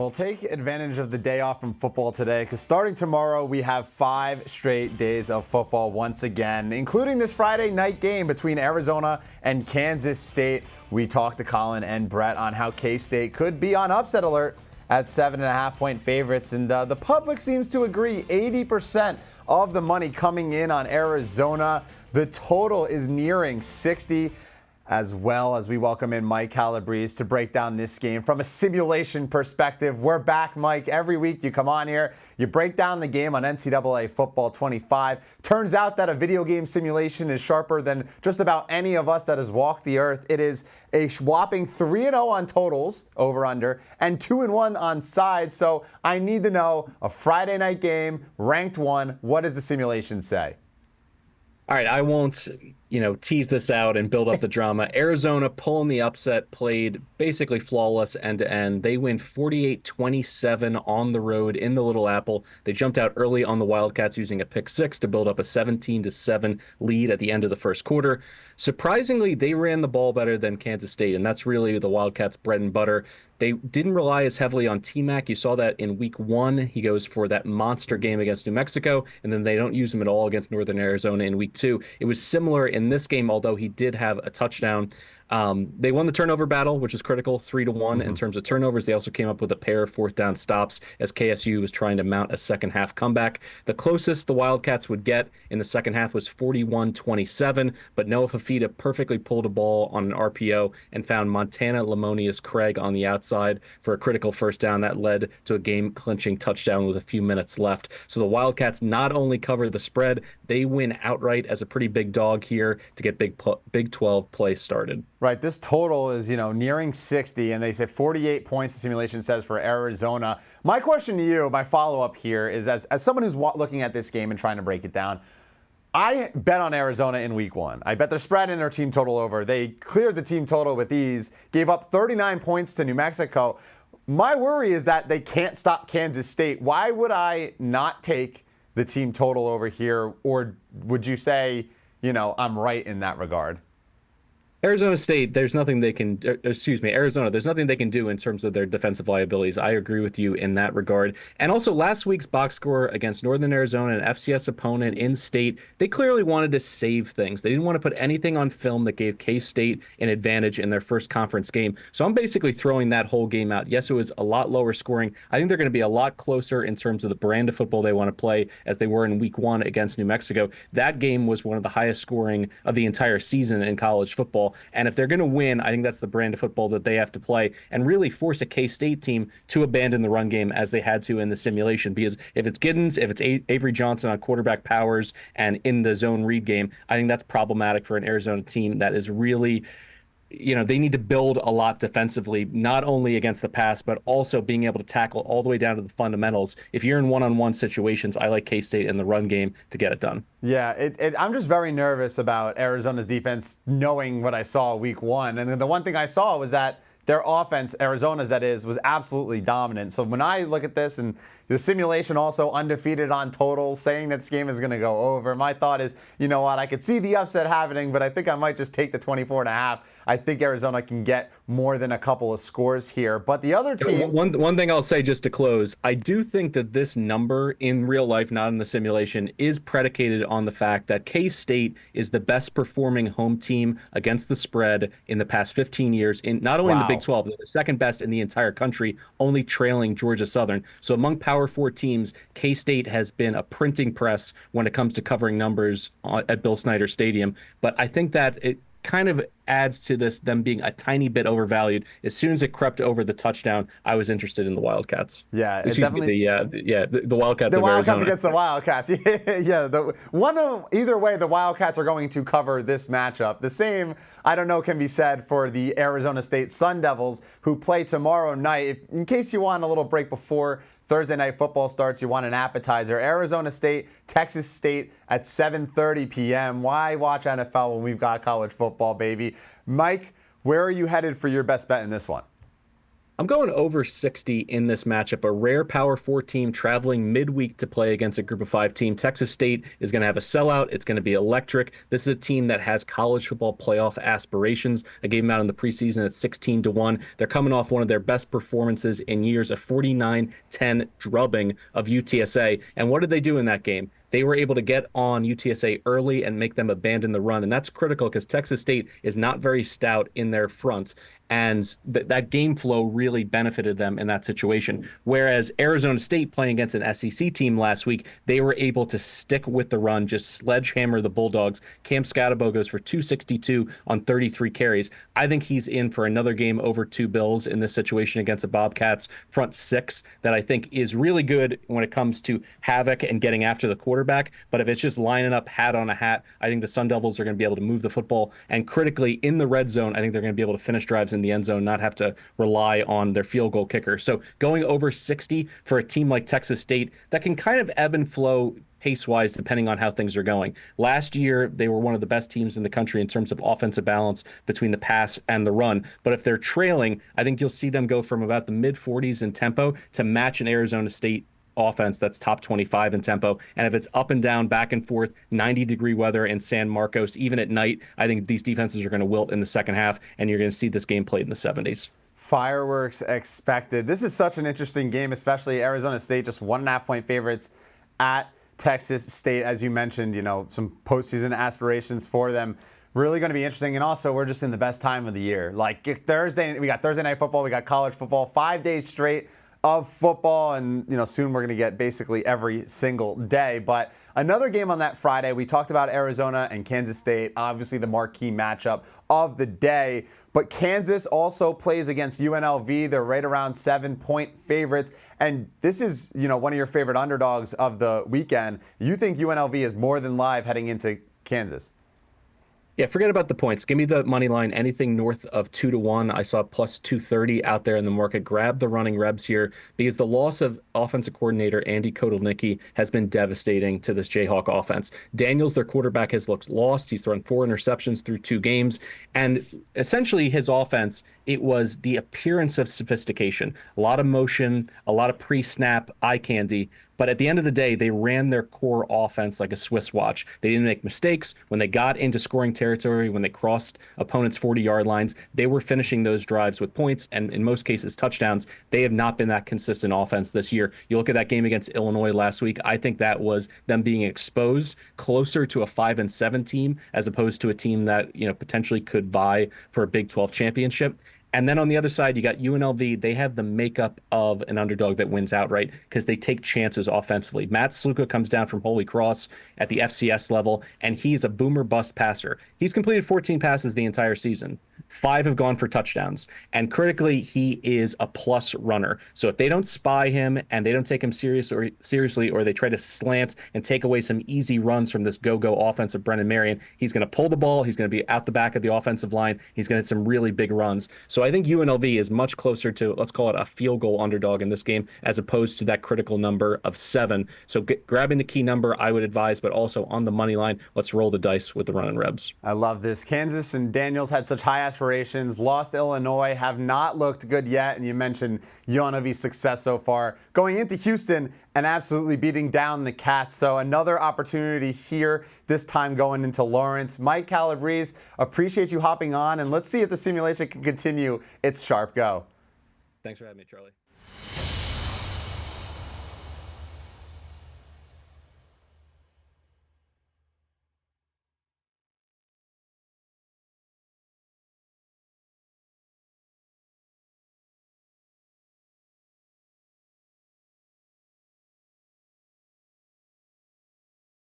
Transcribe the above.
Well, take advantage of the day off from football today, because starting tomorrow, we have 5 straight days of football once again, including this Friday night game between Arizona and Kansas State. We talked to Colin and Brett on how K-State could be on upset alert at 7.5-point favorites, and the public seems to agree. 80% of the money coming in on Arizona. The total is nearing 60. As well as we welcome in Mike Calabrese to break down this game from a simulation perspective. We're back, Mike. Every week you come on here, you break down the game on NCAA Football 25. Turns out that a video game simulation is sharper than just about any of us that has walked the earth. It is a whopping 3-0 on totals, over/under, and 2-1 on sides. So I need to know, a Friday night game, ranked 1, what does the simulation say? All right, I won't, tease this out and build up the drama. Arizona pulling the upset, played basically flawless end to end. They win 48-27 on the road in the Little Apple. They jumped out early on the Wildcats using a pick 6 to build up a 17-7 lead at the end of the first quarter. Surprisingly, they ran the ball better than Kansas State, and that's really the Wildcats' bread and butter. They didn't rely as heavily on T-Mac. You saw that in week 1. He goes for that monster game against New Mexico, and then they don't use him at all against Northern Arizona in week 2. It was similar in this game, although he did have a touchdown. They won the turnover battle, which was critical, 3-1 in terms of turnovers. They also came up with a pair of 4th down stops as KSU was trying to mount a second half comeback. The closest the Wildcats would get in the second half was 41-27, but Noah Fafita perfectly pulled a ball on an RPO and found Montana Lamonius Craig on the outside for a critical first down that led to a game-clinching touchdown with a few minutes left. So the Wildcats not only cover the spread, they win outright as a pretty big dog here to get Big 12 play started. Right, this total is, nearing 60, and they say 48 points, the simulation says, for Arizona. My question to you, my follow-up here is, as someone who's looking at this game and trying to break it down, I bet on Arizona in week 1. I bet their spread and their team total over. They cleared the team total with ease, gave up 39 points to New Mexico. My worry is that they can't stop Kansas State. Why would I not take the team total over here, or would you say, I'm right in that regard? Arizona State, there's nothing they can, Arizona, there's nothing they can do in terms of their defensive liabilities. I agree with you in that regard. And also last week's box score against Northern Arizona, an FCS opponent in state, they clearly wanted to save things. They didn't want to put anything on film that gave K-State an advantage in their first conference game. So I'm basically throwing that whole game out. Yes, it was a lot lower scoring. I think they're going to be a lot closer in terms of the brand of football they want to play as they were in week 1 against New Mexico. That game was one of the highest scoring of the entire season in college football. And if they're going to win, I think that's the brand of football that they have to play and really force a K-State team to abandon the run game as they had to in the simulation. Because if it's Giddens, if it's Avery Johnson on quarterback powers and in the zone read game, I think that's problematic for an Arizona team that is really, they need to build a lot defensively, not only against the pass, but also being able to tackle all the way down to the fundamentals. If you're in one-on-one situations, I like K-State in the run game to get it done. Yeah, I'm just very nervous about Arizona's defense, knowing what I saw week 1. And then the one thing I saw was that their offense, Arizona's that is, was absolutely dominant. So when I look at this, and the simulation also undefeated on totals, saying that this game is going to go over, my thought is, you know what, I could see the upset happening, but I think I might just take the 24.5. I think Arizona can get more than a couple of scores here. But the other team... One thing I'll say just to close, I do think that this number in real life, not in the simulation, is predicated on the fact that K-State is the best performing home team against the spread in the past 15 years, in not only in the Big 12, they're the second best in the entire country, only trailing Georgia Southern. So among Power 4 teams, K-State has been a printing press when it comes to covering numbers at Bill Snyder Stadium. But I think that it kind of adds to them being a tiny bit overvalued. As soon as it crept over the touchdown, I was interested in the Wildcats. Yeah, it definitely the Wildcats. The Wildcats Arizona. against the Wildcats. Either way, the Wildcats are going to cover this matchup. The same, I don't know, can be said for the Arizona State Sun Devils, who play tomorrow night. In case you want a little break before Thursday night football starts, you want an appetizer. Arizona State, Texas State at 7:30 p.m. Why watch NFL when we've got college football, baby? Mike, where are you headed for your best bet in this one? I'm going over 60 in this matchup. A rare Power 4 team traveling midweek to play against a Group of 5 team. Texas State is going to have a sellout. It's going to be electric. This is a team that has college football playoff aspirations. I gave them out in the preseason at 16-1. They're coming off one of their best performances in years, a 49-10 drubbing of UTSA. And what did they do in that game? They were able to get on UTSA early and make them abandon the run. And that's critical because Texas State is not very stout in their front. And that game flow really benefited them in that situation. Whereas Arizona State playing against an SEC team last week, they were able to stick with the run, just sledgehammer the Bulldogs. Cam Scatabo goes for 262 on 33 carries. I think he's in for another game over 2 bills in this situation against the Bobcats front 6 that I think is really good when it comes to havoc and getting after the quarterback. But if it's just lining up hat on a hat, I think the Sun Devils are going to be able to move the football. And critically, in the red zone, I think they're going to be able to finish drives in the end zone, not have to rely on their field goal kicker. So going over 60 for a team like Texas State that can kind of ebb and flow pace-wise depending on how things are going. Last year, they were one of the best teams in the country in terms of offensive balance between the pass and the run. But if they're trailing, I think you'll see them go from about the mid-40s in tempo to match an Arizona State offense that's top 25 in tempo. And if it's up and down, back and forth, 90-degree weather in San Marcos, even at night, I think these defenses are going to wilt in the second half, and you're going to see this game played in the 70s. Fireworks expected. This is such an interesting game, especially Arizona State, just 1.5-point favorites at Texas State. As you mentioned, some postseason aspirations for them. Really going to be interesting. And also, we're just in the best time of the year. Like Thursday, we got Thursday night football, we got college football, 5 days straight of football, and soon we're going to get basically every single day. But another game on that Friday, we talked about Arizona and Kansas State, obviously the marquee matchup of the day. But Kansas also plays against UNLV. They're right around 7-point favorites. And this is, one of your favorite underdogs of the weekend. You think UNLV is more than live heading into Kansas? Yeah, forget about the points. Give me the money line. Anything north of 2-1. I saw plus 230 out there in the market. Grab the running Rebs here because the loss of offensive coordinator Andy Kotelnicki has been devastating to this Jayhawk offense. Daniels, their quarterback, has looked lost. He's thrown 4 interceptions through 2 games. And essentially his offense, it was the appearance of sophistication. A lot of motion, a lot of pre-snap eye candy. But at the end of the day, they ran their core offense like a Swiss watch. They didn't make mistakes. When they got into scoring territory, when they crossed opponents' 40-yard lines, they were finishing those drives with points and, in most cases, touchdowns. They have not been that consistent offense this year. You look at that game against Illinois last week, I think that was them being exposed closer to a 5-7 team as opposed to a team that potentially could vie for a Big 12 championship. And then on the other side, you got UNLV. They have the makeup of an underdog that wins outright because they take chances offensively. Matt Sluka comes down from Holy Cross at the FCS level, and he's a boomer bust passer. He's completed 14 passes the entire season. 5 have gone for touchdowns. And critically, he is a plus runner. So if they don't spy him and they don't take him seriously, or they try to slant and take away some easy runs from this go-go offense of Brennan Marion, he's going to pull the ball. He's going to be out the back of the offensive line. He's going to hit some really big runs. So I think UNLV is much closer to, let's call it a field goal underdog in this game, as opposed to that critical number of 7. So grabbing the key number, I would advise, but also on the money line, let's roll the dice with the running Rebs. I love this. Kansas and Daniels had such high aspirations, lost Illinois, have not looked good yet. And you mentioned UNLV's success so far. Going into Houston and absolutely beating down the Cats. So another opportunity here, this time going into Lawrence. Mike Calabrese, appreciate you hopping on, and let's see if the simulation can continue its sharp go. Thanks for having me, Charlie.